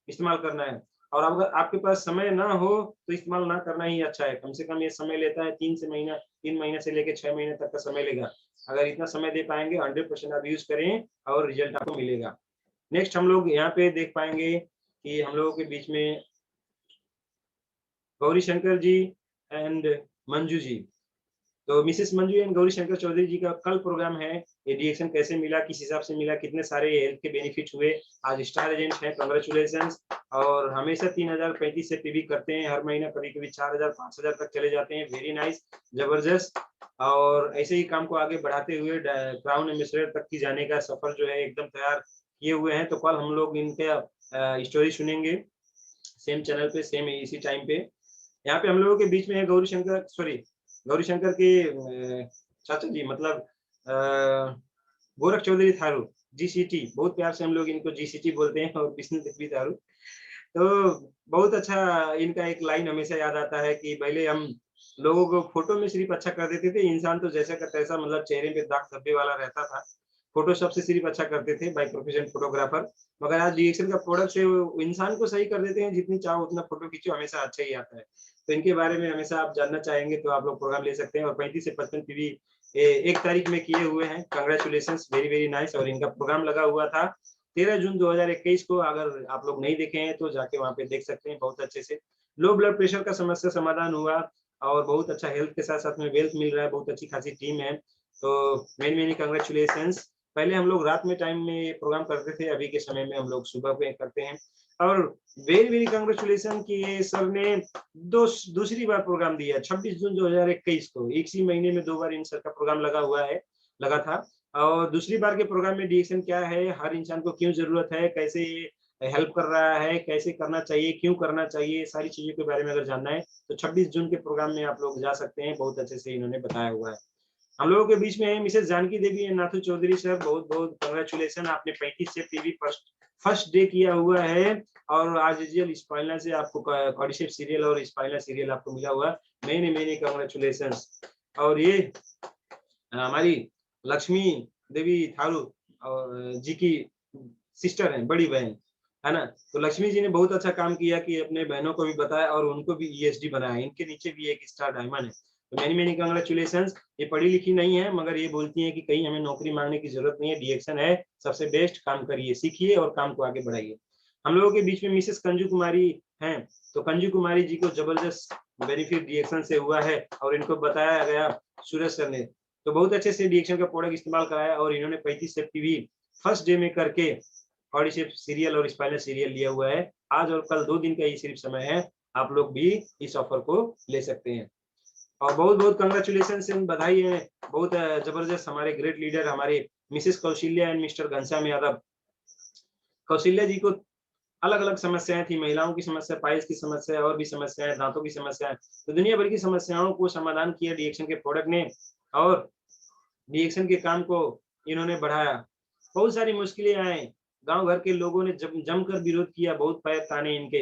इस्तेमाल करना है। और अगर आपके पास समय ना हो तो इस्तेमाल ना करना ही अच्छा है। कम से कम ये समय लेता है 3 महीने से लेके 6 महीने तक का समय लेगा। अगर इतना समय दे पाएंगे 100% आप यूज करें और रिजल्ट आपको मिलेगा। नेक्स्ट हम लोग यहाँ पे देख पाएंगे कि हम लोगों के बीच में गौरी शंकर जी एंड मंजू जी। तो मिसेस मंजू एंड गौरी शंकर चौधरी जी का कल प्रोग्राम है। ये रिएक्शन कैसे मिला, किस हिसाब से मिला, कितने सारे हेल्थ के बेनिफिट हुए, आज स्टार एजेंट है, कांग्रेचुलेशन। और हमेशा 3035 से पीवी करते हैं, हर महीना कभी कभी 4000 5000 तक चले जाते हैं। वेरी नाइस, जबरदस्त। और ऐसे ही काम को आगे बढ़ाते हुए क्राउन एम्बेसडर तक की जाने का सफर जो है एकदम तैयार किए हुए हैं। तो कल हम लोग इनके स्टोरी सुनेंगे सेम चैनल पे, सेम इसी टाइम पे। यहाँ पे हम लोगों के बीच में है गौरी शंकर के चाचा जी, मतलब गोरख चौधरी थारू, जीसीटी। बहुत प्यार से हम लोग इनको जीसीटी बोलते हैं, और विष्णु देवी थारू। तो बहुत अच्छा इनका एक लाइन हमेशा याद आता है कि पहले हम लोगों को फोटो में सिर्फ अच्छा कर देते थे, इंसान तो जैसा का तैसा, मतलब चेहरे पे दाग धब्बे वाला रहता था। फोटो सबसे सिर्फ अच्छा करते थे बाय प्रोफेशन फोटोग्राफर। मगर आज डीएक्सएल का प्रोडक्ट से वो इंसान को सही कर देते हैं, जितनी चाहो उतना फोटो खींचो, हमेशा अच्छा ही आता है। तो इनके बारे में हमेशा आप जानना चाहेंगे तो आप लोग प्रोग्राम ले सकते हैं। और 35 से 55 पीवी 1 तारीख में किए हुए हैं। Congratulation, very very nice. और इनका प्रोग्राम लगा हुआ था 13 जून 2021 को। अगर आप लोग नहीं देखे हैं तो जाके वहाँ पे देख सकते हैं बहुत अच्छे से। लो ब्लड प्रेशर का समस्या समाधान हुआ, और बहुत अच्छा हेल्थ के साथ साथ में वेल्थ मिल रहा है। बहुत अच्छी खासी टीम है। तो मेनी मेनी कंग्रेचुलेशन। पहले हम लोग रात में टाइम में प्रोग्राम करते थे, अभी के समय में हम लोग सुबह पे करते हैं। और वेरी वेरी कंग्रेचुलेशन कि ये सर ने दूसरी बार प्रोग्राम दिया 26 जून 2021 को। एक ही महीने में 2 बार इन सर का प्रोग्राम लगा था। और दूसरी बार के प्रोग्राम में डिएक्शन क्या है, हर इंसान को क्यों जरूरत है, कैसे हेल्प कर रहा है, कैसे करना चाहिए, क्यों करना चाहिए, सारी चीजों के बारे में अगर जानना है तो 26 जून के प्रोग्राम में आप लोग जा सकते हैं। बहुत अच्छे से इन्होंने बताया हुआ है। हम लोगों के बीच में है Mrs Janaki Devi and Nathu Chaudhary sir. बहुत बहुत कंग्रेचुलेशन, आपने 35 से पीवी फर्स्ट डे किया हुआ है। और आज स्पाइनल से आपको कॉर्डिसेप सीरियल और स्पाइनल सीरियल आपको मिला हुआ है। Many many congratulation. और ये हमारी लक्ष्मी देवी थारू जी की सिस्टर हैं, बड़ी बहन, है ना। तो लक्ष्मी जी ने बहुत अच्छा काम किया कि अपने बहनों को भी बताया और उनको भी ईएसडी बनाया। इनके नीचे भी एक स्टार डायमंड है। तो मेनी मेनी कंग्रेचुलेशन। ये पढ़ी लिखी नहीं है, मगर ये बोलती है कि कहीं हमें नौकरी मांगने की जरूरत नहीं है, डिएक्शन है सबसे बेस्ट, काम करिए, सीखिए और काम को आगे बढ़ाइए। हम लोगों के बीच में मिसेस कंजू कुमारी हैं। तो कंजू कुमारी जी को जबरदस्त बेनिफिट डिएक्शन से हुआ है, और इनको बताया गया सूरज सर ने। तो बहुत अच्छे से डिएक्शन का प्रोडक्ट इस्तेमाल कराया, और इन्होंने 35 से पीवी फर्स्ट डे में करके ऑडिशिप सीरियल और स्पाइनल सीरियल लिया हुआ है। आज और कल 2 दिन का ही सिर्फ समय है, आप लोग भी इस ऑफर को ले सकते हैं। और बहुत बहुत कंग्रेचुलेशन, बधाई है। बहुत जबरदस्त हमारे ग्रेट लीडर हमारे Mrs Kaushalya and Mr Ghanshyam Yadav. Kaushalya ji को अलग अलग समस्याएं थी, महिलाओं की समस्या, पाइल्स की समस्या, और भी समस्याएं, दांतों की समस्याएं। तो दुनिया भर की समस्याओं को समाधान किया डिएक्शन के प्रोडक्ट ने, और डिएक्शन के काम को इन्होंने बढ़ाया। बहुत सारी मुश्किलें आए, गांव घर के लोगों ने जमकर विरोध किया, बहुत पैर ताने इनके।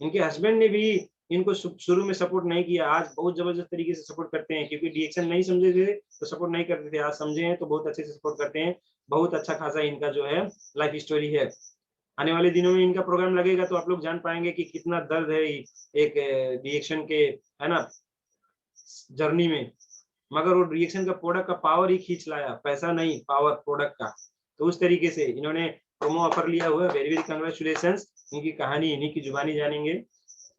इनके हस्बैंड ने भी इनको शुरू में सपोर्ट नहीं किया, आज बहुत जबरदस्त तरीके से सपोर्ट करते हैं। क्योंकि डिएक्शन नहीं समझे थे तो सपोर्ट नहीं करते थे, आज समझे हैं तो बहुत अच्छे से सपोर्ट करते हैं। बहुत अच्छा खासा इनका जो है लाइफ स्टोरी है। आने वाले दिनों में इनका प्रोग्राम लगेगा तो आप लोग जान पाएंगे कि कितना दर्द है एक रिएक्शन के, है ना, जर्नी में। मगर वो रिएक्शन का प्रोडक्ट का पावर ही खींच लाया, पैसा नहीं, पावर प्रोडक्ट का। तो उस तरीके से इन्होंने प्रोमो ऑफर लिया हुआ है। Very very congratulation. इनकी कहानी इन्हीं की जुबानी जानेंगे।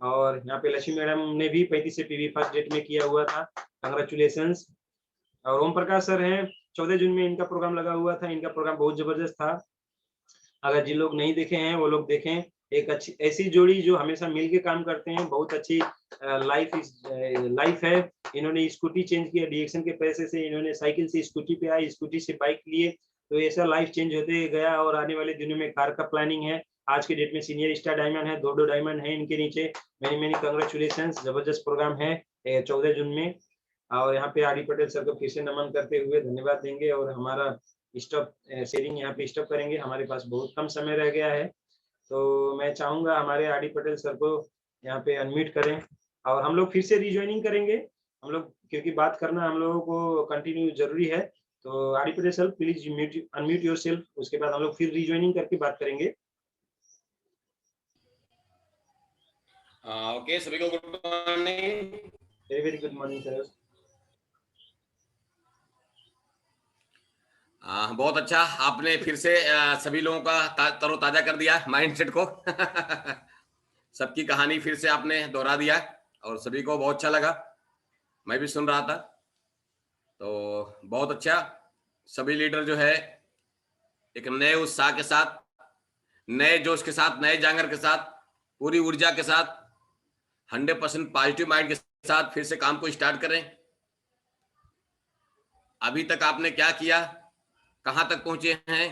और यहाँ पे लक्ष्मी मैडम ने भी 35 से पीवी फर्स्ट डेट में किया हुआ था, कंग्रेचुलेशन। और ओम प्रकाश सर हैं, 14 जून में इनका प्रोग्राम लगा हुआ था। इनका प्रोग्राम बहुत जबरदस्त था। अगर जिन लोग नहीं देखे हैं वो लोग देखें। एक अच्छी ऐसी जोड़ी जो हमेशा मिल के काम करते हैं, बहुत अच्छी लाइफ है। इन्होंने स्कूटी चेंज किया, डीएक्शन के पैसे से इन्होंने साइकिल से स्कूटी पे आए, स्कूटी से बाइक लिए, तो ऐसा लाइफ चेंज होते गया और आने वाले दिनों में कार का प्लानिंग है। आज के डेट में सीनियर स्टार डायमंड है, 2-2 डायमंड है इनके नीचे। मेनी मेनी कांग्रेचुलेशन, जबरदस्त प्रोग्राम है 14 जून में। और यहाँ पे आर डी पटेल सर को फिर से नमन करते हुए धन्यवाद देंगे और हमारा स्टॉप शेयरिंग यहाँ पे स्टॉप करेंगे। हमारे पास बहुत कम समय रह गया है, तो मैं चाहूंगा हमारे आर डी पटेल सर को यहाँ पे अनम्यूट करें और हम लोग फिर से रिज्वाइनिंग करेंगे। हम लोग क्योंकि बात करना हम लोगों को कंटिन्यू जरूरी है, तो R D Patel sir please unmute your self, उसके बाद हम लोग फिर रिज्वाइनिंग करके बात करेंगे। ओके, सभी को good morning. Very very good morning sir. बहुत अच्छा, आपने फिर से सभी लोगों का तरोताजा कर दिया माइंडसेट को। सबकी कहानी फिर से आपने दोहरा दिया और सभी को बहुत अच्छा लगा। मैं भी सुन रहा था, तो बहुत अच्छा। सभी लीडर जो है एक नए उत्साह के साथ, नए जोश के साथ, नए जांगर के साथ, पूरी ऊर्जा के साथ, 100% पॉजिटिव माइंड के साथ फिर से काम को स्टार्ट करें। अभी तक आपने क्या किया, कहां तक पहुंचे हैं,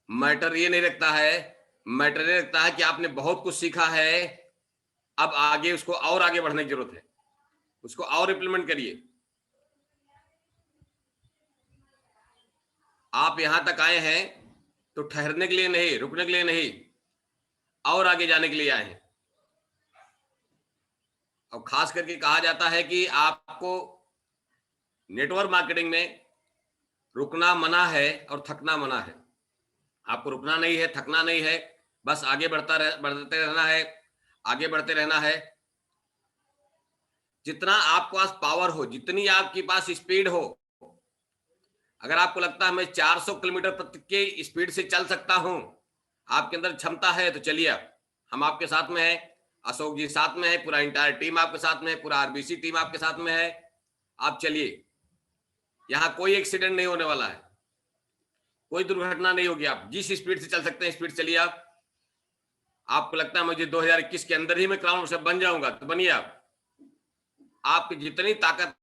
मैटर ये नहीं रखता है। मैटर ये रखता है कि आपने बहुत कुछ सीखा है, अब आगे उसको और आगे बढ़ने की जरूरत है, उसको और इंप्लीमेंट करिए। आप यहां तक आए हैं तो ठहरने के लिए नहीं, रुकने के लिए नहीं, और आगे जाने के लिए आए हैं। और खास करके कहा जाता है कि आपको नेटवर्क मार्केटिंग में रुकना मना है और थकना मना है। आपको रुकना नहीं है, थकना नहीं है, बस आगे बढ़ते रहना है, आगे बढ़ते रहना है। जितना आपके पास पावर हो, जितनी आपके पास स्पीड हो, अगर आपको लगता है मैं 400 किलोमीटर प्रति की स्पीड से चल सकता हूं, आपके अंदर क्षमता है, तो चलिए। हम आपके साथ में हैं, अशोक जी साथ में है, पूरा इंटायर टीम आपके साथ में है, पूरा आरबीसी टीम आपके साथ में है। आप चलिए, यहां कोई एक्सीडेंट नहीं होने वाला है, कोई दुर्घटना नहीं होगी। आप जिस स्पीड से चल सकते हैं स्पीड चलिए। आप आपको लगता है मुझे 2021 के अंदर ही मैं क्राउन बन जाऊंगा, तो बनिए। आप आपकी जितनी ताकत